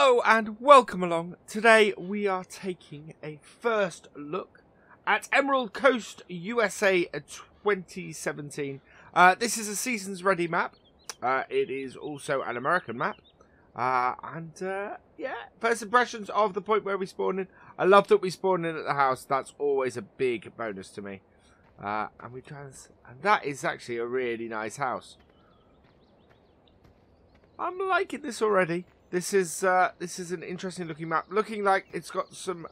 Hello and welcome along. Today we are taking a first look at Emerald Coast USA 2017. This is a Seasons Ready map. It is also an American map. Yeah, first impressions of the point where we spawn in. I love that we spawn in at the house. That's always a big bonus to me. And that is actually a really nice house. I'm liking this already. This is an interesting looking map. Looking like it's got some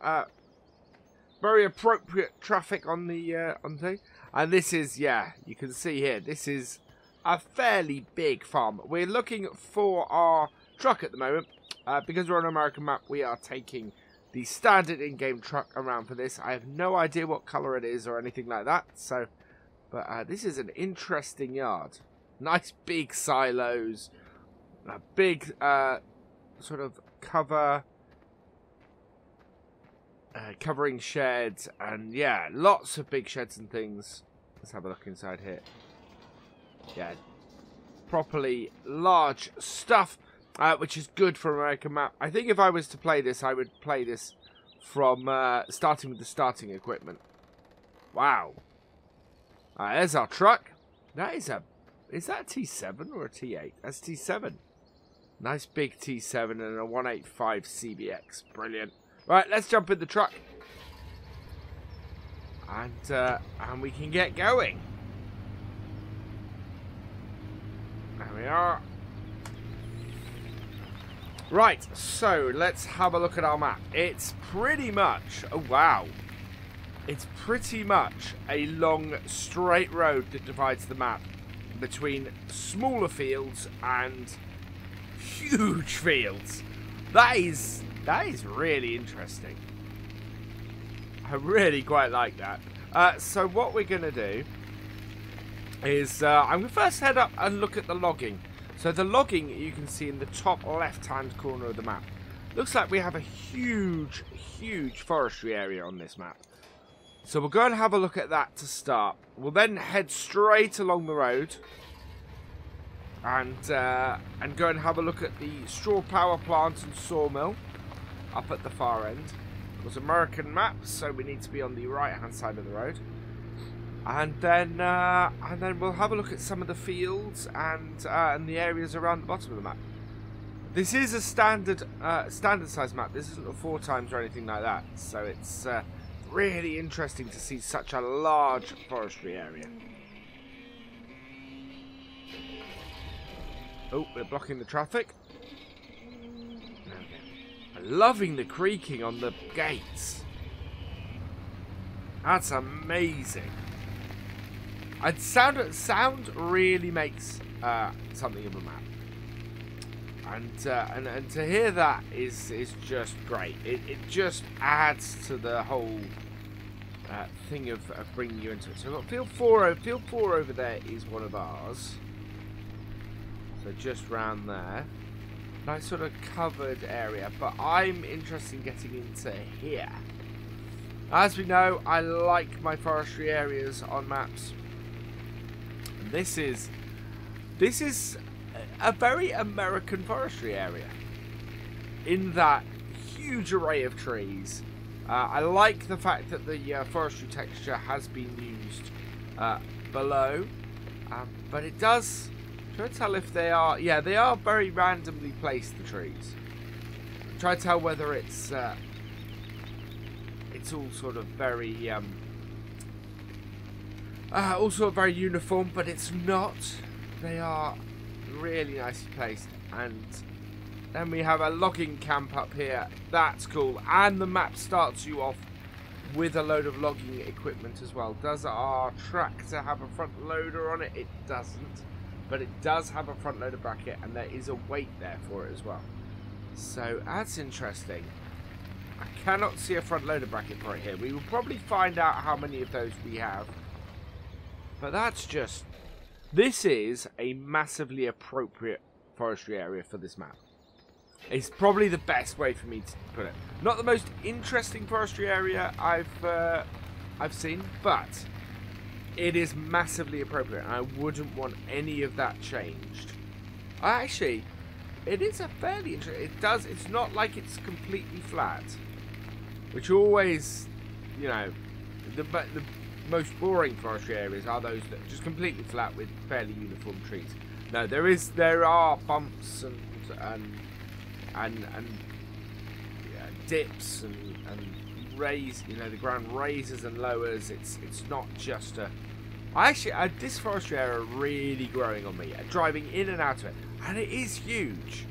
very appropriate traffic on the thing. And this is, yeah, you can see here, this is a fairly big farm. We're looking for our truck at the moment. Because we're on an American map, we are taking the standard in-game truck around for this. I have no idea what colour it is or anything like that. So, but this is an interesting yard. Nice big silos. A big sort of covering sheds, and yeah, lots of big sheds and things. Let's have a look inside here. Yeah, properly large stuff, which is good for an American map. I think if I was to play this, I would play this from starting with the starting equipment. Wow. There's our truck. That is that a T7 or a T8? That's T7. Nice big T7 and a 185 CBX. Brilliant. Right, let's jump in the truck. And we can get going. There we are. Right, so let's have a look at our map. It's pretty much, oh wow. It's pretty much a long straight road that divides the map between smaller fields and huge fields. That is really interesting. I really quite like that. So what we're going to do is I'm going to first head up and look at the logging. So the logging you can see in the top left hand corner of the map. Looks like we have a huge forestry area on this map. So we'll go and have a look at that to start. We'll then head straight along the road and go and have a look at the straw power plant and sawmill up at the far end. It was American map, so we need to be on the right hand side of the road. And then we'll have a look at some of the fields and the areas around the bottom of the map. This is a standard size map. This isn't a 4x or anything like that. So it's really interesting to see such a large forestry area. Oh, we're blocking the traffic. I'm loving the creaking on the gates. That's amazing. Sound really makes something of a map. And to hear that is just great. It just adds to the whole thing of bringing you into it. So we've got field 4 over there is one of ours. So just round there. Nice sort of covered area. But I'm interested in getting into here. As we know, I like my forestry areas on maps. And this is a very American forestry area. In that huge array of trees. I like the fact that the forestry texture has been used below. But it does... Try to tell if they are... Yeah, they are very randomly placed, the trees. Try to tell whether it's all sort of very... all sort of very uniform, but it's not. They are really nicely placed. And then we have a logging camp up here. That's cool. And the map starts you off with a load of logging equipment as well. Does our tractor have a front loader on it? It doesn't. But it does have a front loader bracket, and there is a weight there for it as well. So that's interesting. I cannot see a front loader bracket for it here. We will probably find out how many of those we have. But that's just... This is a massively appropriate forestry area for this map. It's probably the best way for me to put it. Not the most interesting forestry area I've seen, but... It is massively appropriate, and I wouldn't want any of that changed. it is a fairly interesting. It's not like it's completely flat, which always, you know, the most boring forestry areas are those that are just completely flat with fairly uniform trees. No, there are bumps and yeah, dips and you know, the ground raises and lowers. It's not just a. This forestry area really growing on me. Driving in and out of it, and it is huge.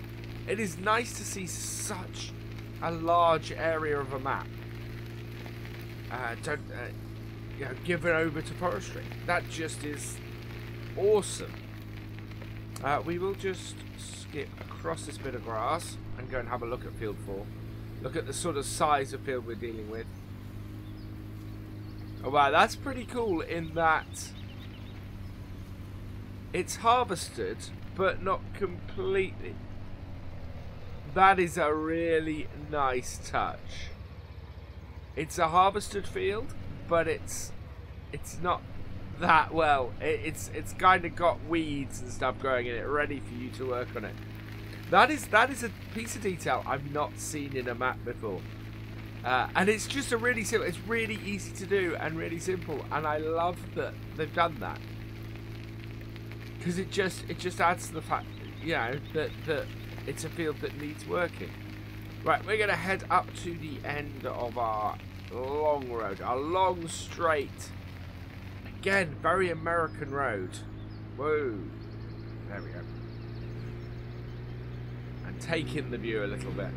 It is nice to see such a large area of a map. You know, given over to forestry. That just is awesome. We will just skip across this bit of grass and go and have a look at field 4. Look at the sort of size of field we're dealing with. Oh wow, that's pretty cool in that it's harvested, but not completely. That is a really nice touch. It's a harvested field, but it's not that well. It's kind of got weeds and stuff growing in it, ready for you to work on it. That is a piece of detail I've not seen in a map before, and it's just a really simple. It's really easy to do and really simple, and I love that they've done that because it just adds to the fact, you know, that it's a field that needs working. Right, we're gonna head up to the end of our long road, our long straight. Again, very American road. Whoa, there we go. And take in the view a little bit.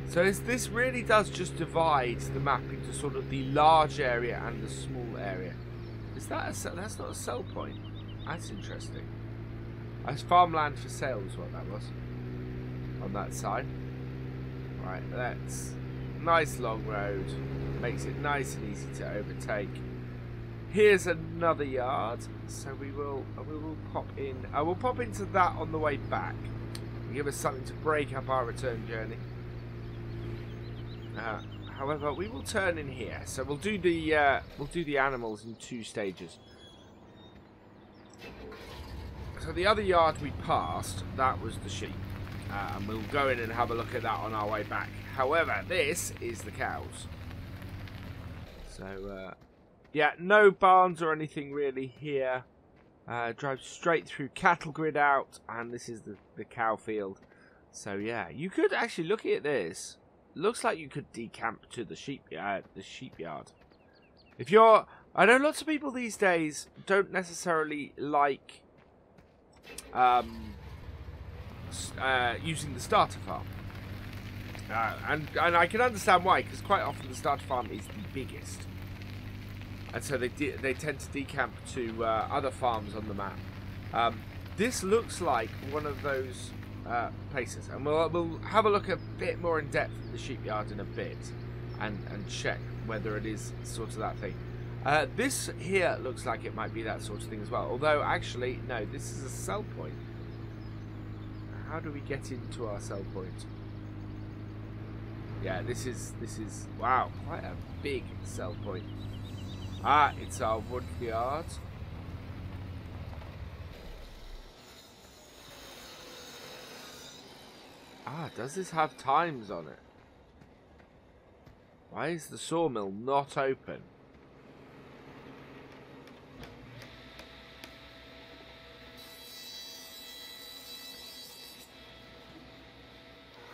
So this really does just divide the map into sort of the large area and the small area. Is that that's not a sell point? That's interesting. That's farmland for sale is what that was on that side. Right, that's nice long road. Makes it nice and easy to overtake. Here's another yard, so we will pop in. We'll pop into that on the way back. Give us something to break up our return journey. However, we will turn in here. So we'll do the animals in 2 stages. So the other yard we passed, that was the sheep, and we'll go in and have a look at that on our way back. However, this is the cows. So yeah, no barns or anything really here. Drive straight through cattle grid out, and this is the cow field. So yeah, you could actually look at this. Looks like you could decamp to the sheepyard. If you're, I know lots of people these days don't necessarily like using the starter farm, and I can understand why, because quite often the starter farm is the biggest. And so they tend to decamp to other farms on the map. This looks like one of those places, and we'll have a look a bit more in depth at the sheepyard in a bit, and check whether it is sort of that thing. This here looks like it might be that sort of thing as well. Although actually, no, this is a sell point. How do we get into our sell point? Yeah, this is wow, quite a big sell point. Ah, it's our wood yard. Ah, does this have times on it? Why is the sawmill not open?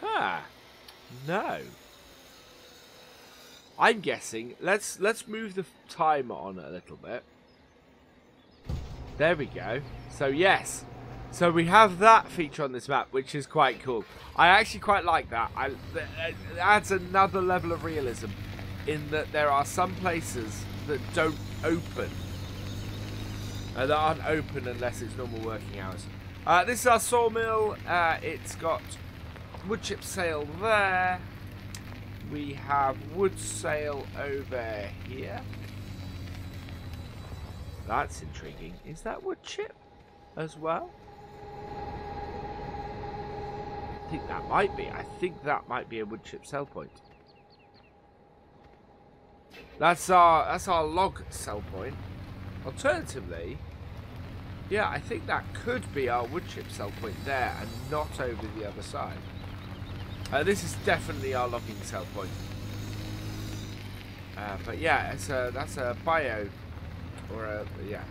Ah, no. I'm guessing. Let's move the timer on a little bit. There we go. So yes. So we have that feature on this map, which is quite cool. I actually quite like that. It adds another level of realism in that there are some places that don't open. That aren't open unless it's normal working hours. This is our sawmill. It's got wood chip sale there. We have wood sale over here. That's intriguing. Is that wood chip as well? I think that might be. I think that might be a wood chip sell point. That's our log sell point. Alternatively, Yeah, I think that could be our wood chip sell point there and not over the other side. This is definitely our logging sell point. But yeah, that's a bio, or a, yeah,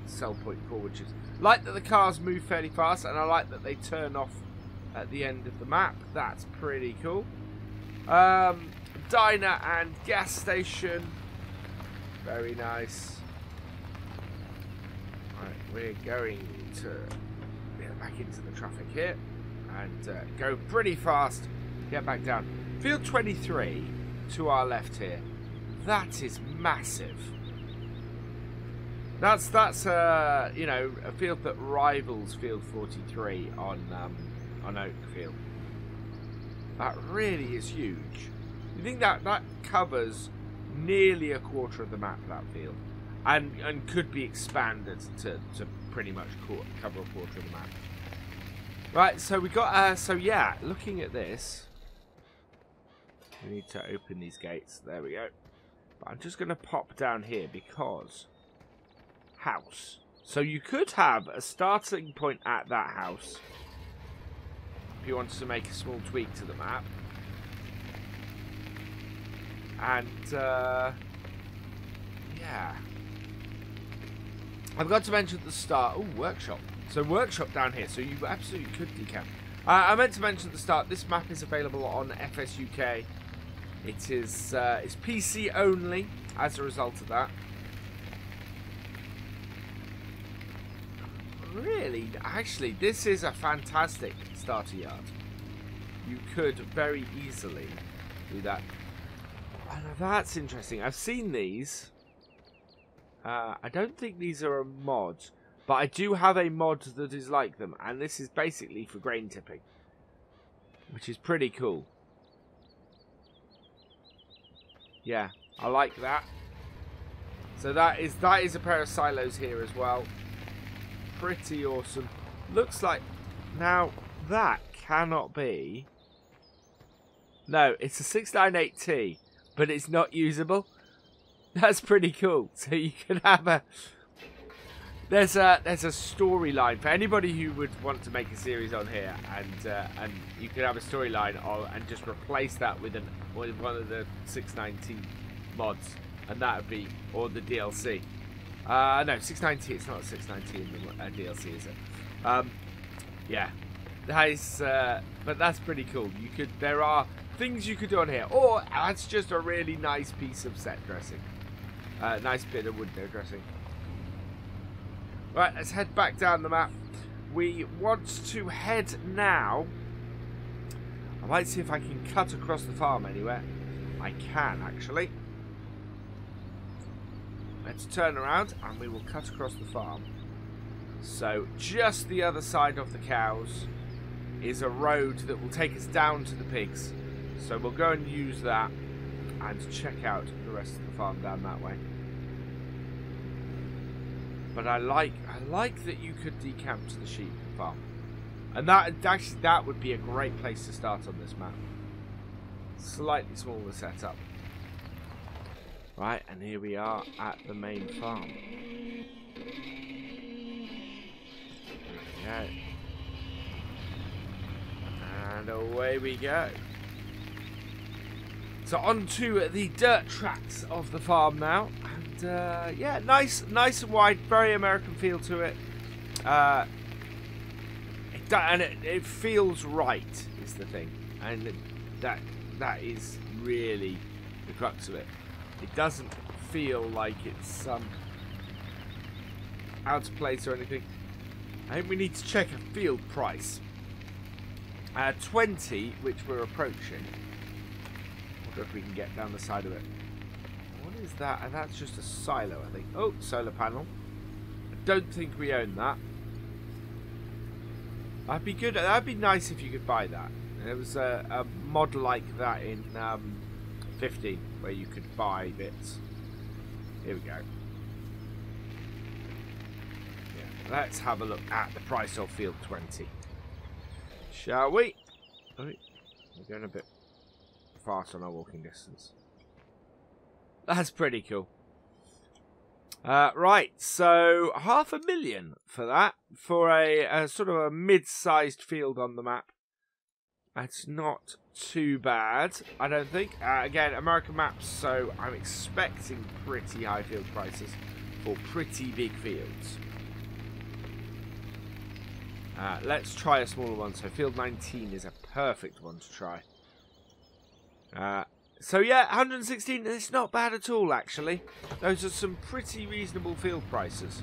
sell point for wood chips. Like that the cars move fairly fast, and I like that they turn off at the end of the map. That's pretty cool. Diner and gas station. Very nice. Right, we're going to get back into the traffic here and go pretty fast. Get back down. Field 23 to our left here. That is massive. That's you know, a field that rivals Field 43 on Oakfield. That really is huge. You think that covers nearly a quarter of the map, that field, and could be expanded to pretty much cover a quarter of the map. Right, so we got so yeah, looking at this, we need to open these gates. There we go. But I'm just going to pop down here because house. So you could have a starting point at that house if you wanted to make a small tweak to the map. And yeah, I've got to mention at the start. Oh, workshop. So workshop down here. So you absolutely could decamp. I meant to mention at the start. This map is available on FSUK. It is it's PC only as a result of that. Really, actually, this is a fantastic starter yard. You could very easily do that. Oh, now that's interesting. I've seen these. I don't think these are a mod, but I do have a mod that is like them, and this is basically for grain tipping, which is pretty cool. Yeah, I like that. So that is a pair of silos here as well. Pretty awesome. Looks like now that cannot be. No, it's a 698T, but it's not usable. That's pretty cool. So you can have a there's a storyline for anybody who would want to make a series on here, and you could have a storyline and just replace that with one of the 690 mods, and that would be, or the DLC. No, 690. It's not a 690 in the DLC, is it? Yeah, that is. But that's pretty cool. You could. There are things you could do on here, or that's just a really nice piece of set dressing. Nice bit of wood there dressing. Right, let's head back down the map. We want to head now. I might see if I can cut across the farm anywhere. I can actually. Let's turn around and we will cut across the farm. So just the other side of the cows is a road that will take us down to the pigs. So we'll go and use that and check out the rest of the farm down that way. But I like that you could decamp to the sheep farm. And that would be a great place to start on this map. Slightly smaller setup. Right, and here we are at the main farm. There we go. And away we go. So on to the dirt tracks of the farm now. And yeah, nice and wide, very American feel to it. It feels right, is the thing. And that is really the crux of it. It doesn't feel like it's out of place or anything. I think we need to check a field price. 20, which we're approaching. I wonder if we can get down the side of it. What is that? And that's just a silo, I think. Oh, solar panel. I don't think we own that. That'd be good. That'd be nice if you could buy that. There was a mod like that in 15 where you could buy bits. Here we go. Yeah, let's have a look at the price of field 20. Shall we? Oh, we're going a bit fast on our walking distance. That's pretty cool. Right, so 500,000 for that, for a sort of a mid-sized field on the map. That's not too bad, I don't think. Again, American maps, so I'm expecting pretty high field prices for pretty big fields. Let's try a smaller one. So field 19 is a perfect one to try. So yeah, 116, it's not bad at all, actually. Those are some pretty reasonable field prices.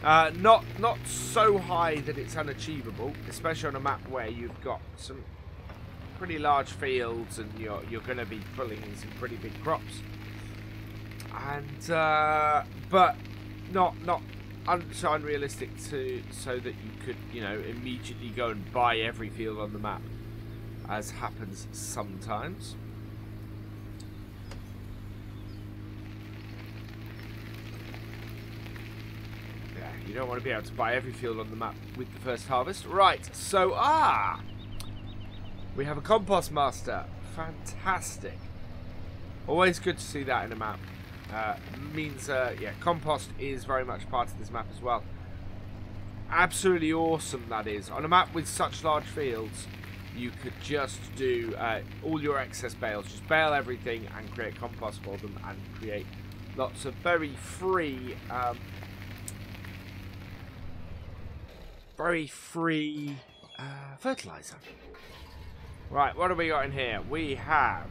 Not so high that it's unachievable, especially on a map where you've got some pretty large fields and you're going to be pulling in some pretty big crops. And but not so unrealistic so that you could, you know, immediately go and buy every field on the map, as happens sometimes. Yeah, you don't want to be able to buy every field on the map with the first harvest. Right, so we have a compost master. Fantastic. Always good to see that in a map. Means, yeah, compost is very much part of this map as well. Absolutely awesome that is. On a map with such large fields, you could just do all your excess bales. Just bale everything and create compost for them and create lots of very free fertilizer. Right, what have we got in here? We have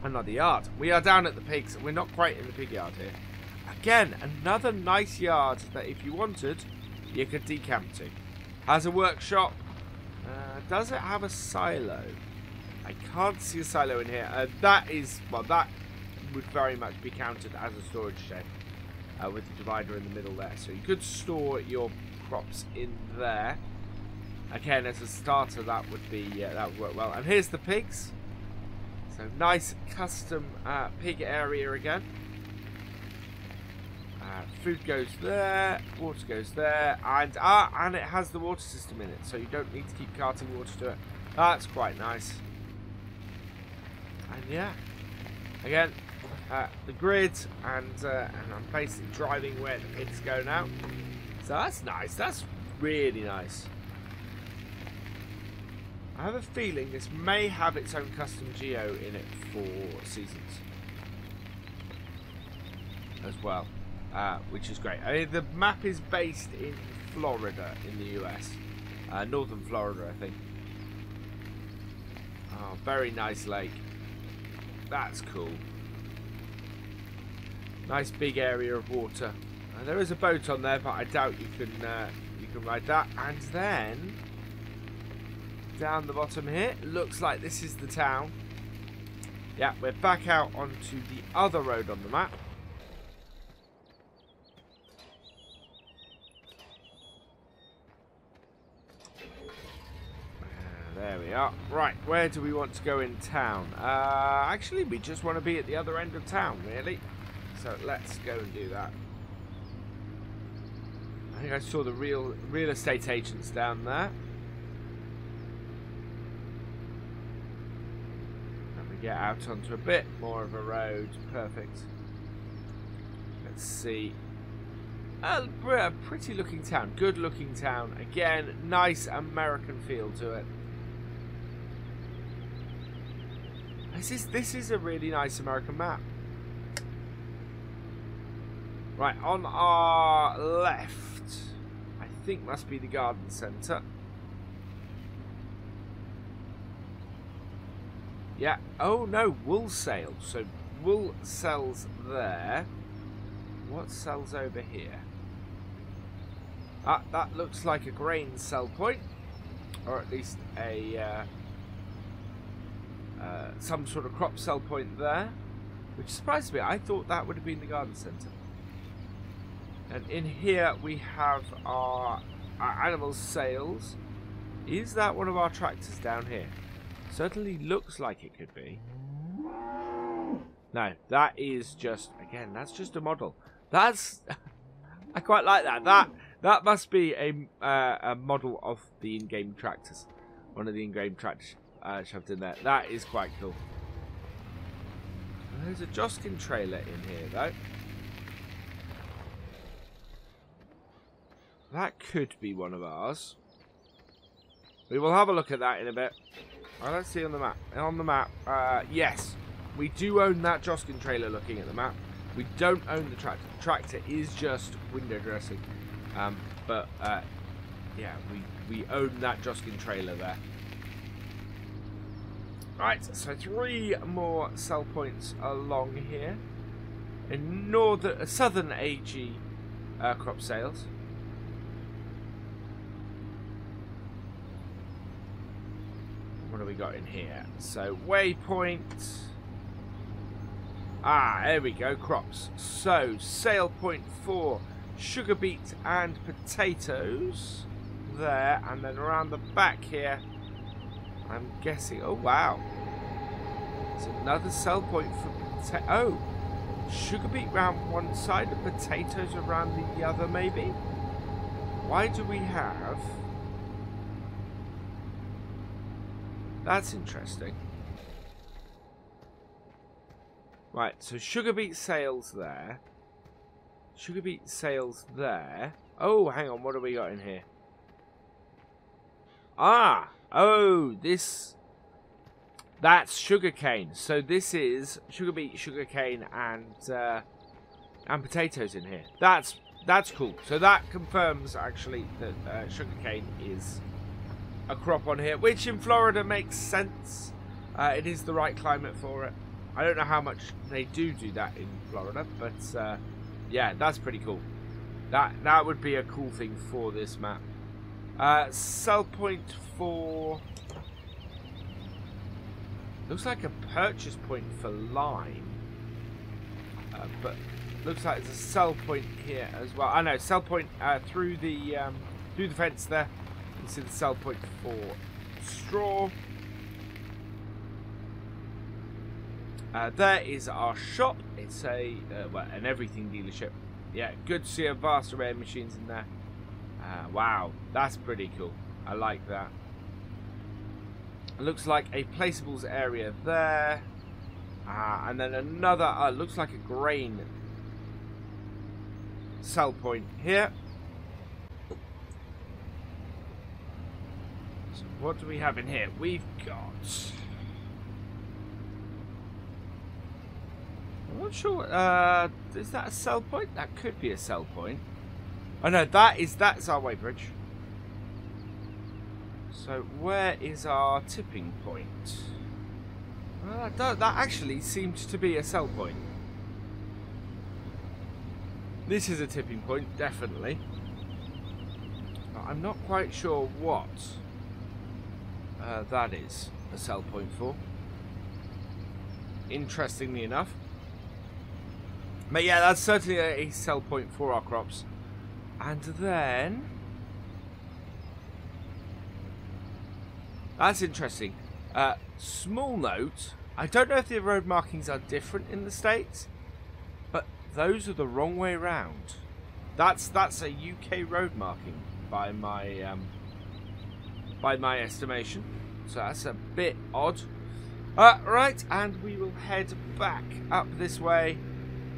another yard. We are down at the pigs. We're not quite in the pig yard here. Again, another nice yard that if you wanted, you could decamp to. Has a workshop. Does it have a silo? I can't see a silo in here. That is, well, that would very much be counted as a storage shed with the divider in the middle there. So you could store your crops in there. Again, as a starter, that would be that would work well. And here's the pigs. So nice custom pig area again. Food goes there, water goes there, and it has the water system in it, so you don't need to keep carting water to it. That's quite nice. And yeah, again, the grid, and I'm basically driving where the pigs go now. So that's nice. That's really nice. I have a feeling this may have its own custom geo in it for seasons as well, which is great. I mean, the map is based in Florida in the US, northern Florida, I think. Oh, very nice lake. That's cool. Nice big area of water. There is a boat on there, but I doubt you can ride that. And then down the bottom here, looks like this is the town. Yeah, we're back out onto the other road on the map. There we are. Right, where do we want to go in town? Actually, we just want to be at the other end of town, really. So let's go and do that. I think I saw the real estate agents down there. Get out onto a bit more of a road. Perfect. Let's see. A pretty looking town. Good looking town. Again, nice American feel to it. This is a really nice American map. Right, on our left, I think must be the garden centre. Yeah. Oh no, wool sale. So wool sells there. What sells over here? That looks like a grain sell point, or at least a some sort of crop sell point there, which surprised me. I thought that would have been the garden centre. And in here we have our animal sales. Is that one of our tractors down here? Certainly looks like it could be. No, that is just, again, that's just a model. That's, I quite like that. That must be a model of the in-game tractors. One of the in-game tractors shoved in there. That is quite cool. There's a Joskin trailer in here, though. That could be one of ours. We will have a look at that in a bit. Let's see on the map. On the map, yes, we do own that Joskin trailer looking at the map. We don't own the tractor. The tractor is just window dressing. But yeah, we own that Joskin trailer there. Right, so 3 more sell points along here. In southern AG crop sales. What do we got in here? So, waypoint. There we go, crops. So, sale point for sugar beet and potatoes. There, and then around the back here, I'm guessing. Oh, wow. There's another sell point for potato. Oh, sugar beet round one side and potatoes around the other, maybe? Why do we have... That's interesting. Right, so sugar beet sales there. Sugar beet sales there. Oh, hang on, what do we got in here? Oh, that's sugarcane. So this is sugar beet, sugarcane, and potatoes in here. That's cool. So that confirms actually that sugarcane is a crop on here, which in Florida makes sense. It is the right climate for it. I don't know how much they do that in Florida, but yeah, that's pretty cool. That would be a cool thing for this map. Sell point for... Looks like a purchase point for lime. But looks like there's a sell point here as well. I know, sell point through the fence there. You can see the sell point for straw. There is our shop. It's a an everything dealership. Yeah, good to see a vast array of machines in there. Wow, that's pretty cool. I like that. It looks like a placeables area there. And then another, looks like a grain sell point here. So what do we have in here? We've got... I'm not sure. Is that a sell point? That could be a sell point. Oh no, that's our weighbridge. So where is our tipping point? Well, that actually seems to be a sell point. This is a tipping point, definitely. But I'm not quite sure what that is a sell point for. Interestingly enough. But yeah, that's certainly a sell point for our crops. And then... That's interesting. Small note, I don't know if the road markings are different in the States, but those are the wrong way round. That's a UK road marking by my estimation. So that's a bit odd. Right, and we will head back up this way.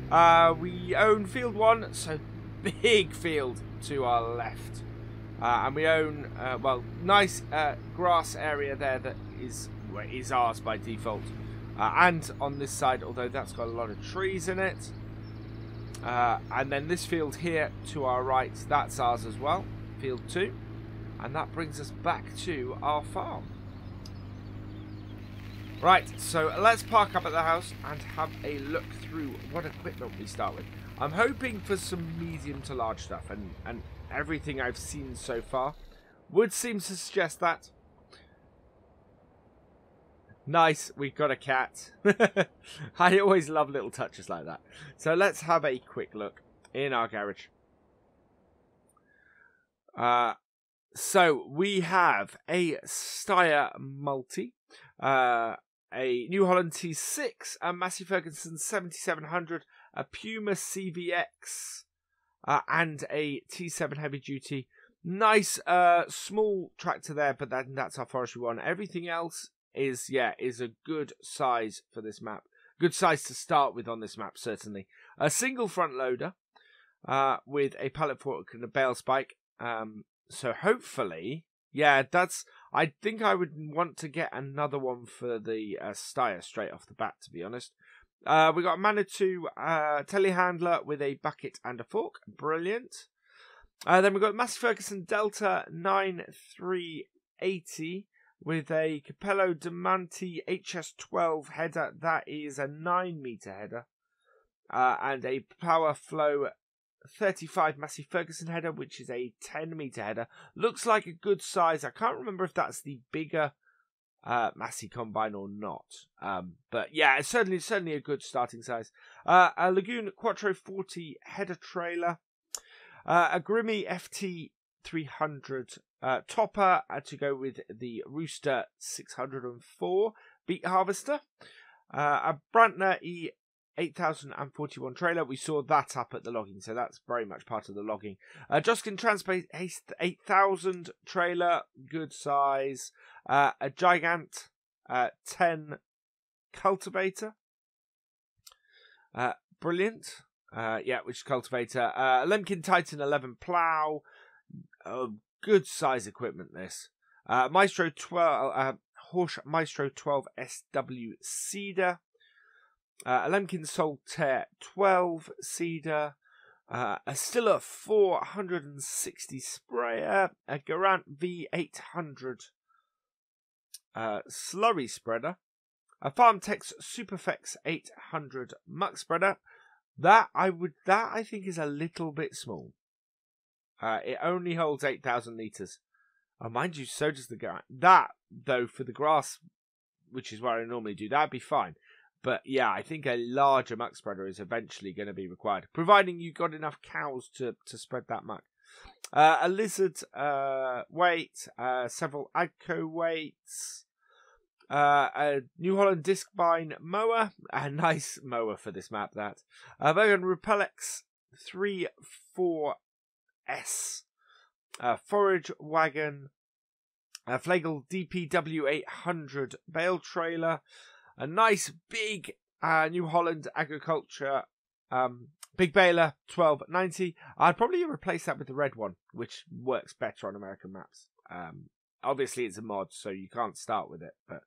We own field 1, so big field to our left. And we own, well, nice grass area there that is ours by default. And on this side, although that's got a lot of trees in it. And then this field here to our right, that's ours as well, field 2. And that brings us back to our farm. Right, so let's park up at the house and have a look through what equipment we start with. I'm hoping for some medium to large stuff, and everything I've seen so far would seem to suggest that. Nice, we've got a cat. I always love little touches like that. So let's have a quick look in our garage. So we have a Steyr Multi, a New Holland T6, a Massey Ferguson 7700, a Puma CVX, and a T7 heavy duty. Nice small tractor there, but that's our forestry one. Everything else is a good size for this map. Good size to start with on this map, certainly. A single front loader with a pallet fork and a bale spike. So hopefully, yeah, I think I would want to get another one for the Steyr straight off the bat, to be honest. We got a Manitou telehandler with a bucket and a fork. Brilliant. Then we've got Massey Ferguson Delta 9380 with a Capello Diamante HS12 header. That is a 9-meter header. And a Power Flow 35 Massey Ferguson header, which is a 10-meter header. Looks like a good size. I can't remember if that's the bigger Massey combine or not. But yeah, it's certainly a good starting size. A Lagoon Quattro 40 header trailer. A Grimmy FT 300 topper to go with the Rooster 604 beet harvester. A Brantner E 8041 trailer. We saw that up at the logging, so that's very much part of the logging. Joskin Transpace 8000 trailer, good size. A Gigant 10 cultivator. Brilliant. Yeah, which is cultivator. Lemkin Titan 11 plow. Good size equipment, this. Maestro 12, Horsch Maestro 12 SW Cedar. A Lemkin Solitaire 12 Cedar. A Stiller 460 sprayer. A Garant V800 slurry spreader. A Farmtex Superflex 800 muck spreader. That I think is a little bit small. It only holds 8,000 litres. Mind you, so does the Garant. That, though, for the grass, which is what I normally do, that'd be fine. But yeah, I think a larger muck spreader is eventually going to be required, providing you've got enough cows to spread that muck. A Lizard weight, several Agco weights. A New Holland Discbine mower, a nice mower for this map, that. Vogan Repellex 34S, forage wagon, a Flegel DPW 800 bale trailer, a nice big New Holland Agriculture big baler 1290. I'd probably replace that with the red one, which works better on American maps. Obviously, it's a mod, so you can't start with it, but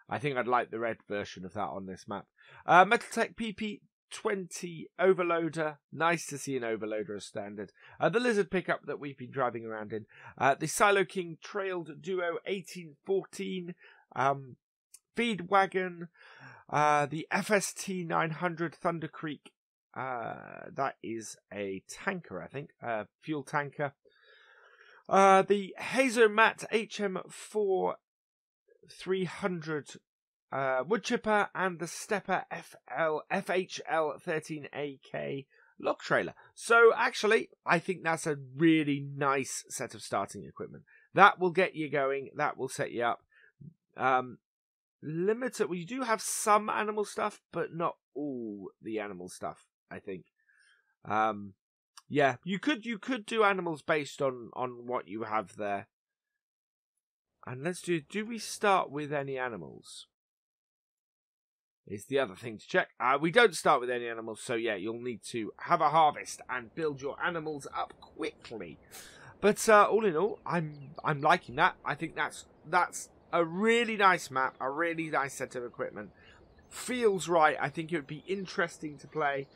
I think I'd like the red version of that on this map. Metaltech PP20 Overloader. Nice to see an Overloader as standard. The Lizard pickup that we've been driving around in. The Silo King Trailed Duo 1814. Feed Wagon. The FST 900 Thunder Creek. That is a tanker, I think. Fuel tanker. The Hazomat HM4 300 wood chipper, and the Stepper FHL 13AK log trailer. So actually, I think that's a really nice set of starting equipment. That will get you going. That will set you up. Limited. Well, you do have some animal stuff, but not all the animal stuff, I think. Yeah, you could do animals based on what you have there. And let's do we start with any animals? Is the other thing to check. We don't start with any animals, so yeah, you'll need to have a harvest and build your animals up quickly. But all in all, I'm liking that. I think that's a really nice map, a really nice set of equipment. Feels right. I think it would be interesting to play.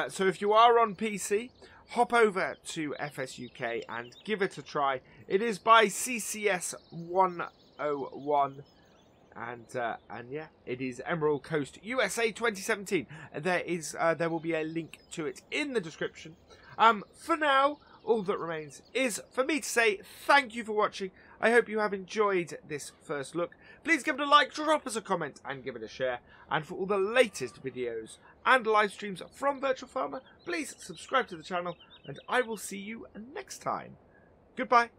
So if you are on PC, hop over to FSUK and give it a try. It is by ccs101, and yeah, it is Emerald Coast USA 2017. There will be a link to it in the description. For now, all that remains is for me to say thank you for watching. I hope you have enjoyed this first look. Please give it a like, drop us a comment, and give it a share. And for all the latest videos and live streams from FendtFarmer, please subscribe to the channel, and I will see you next time. Goodbye.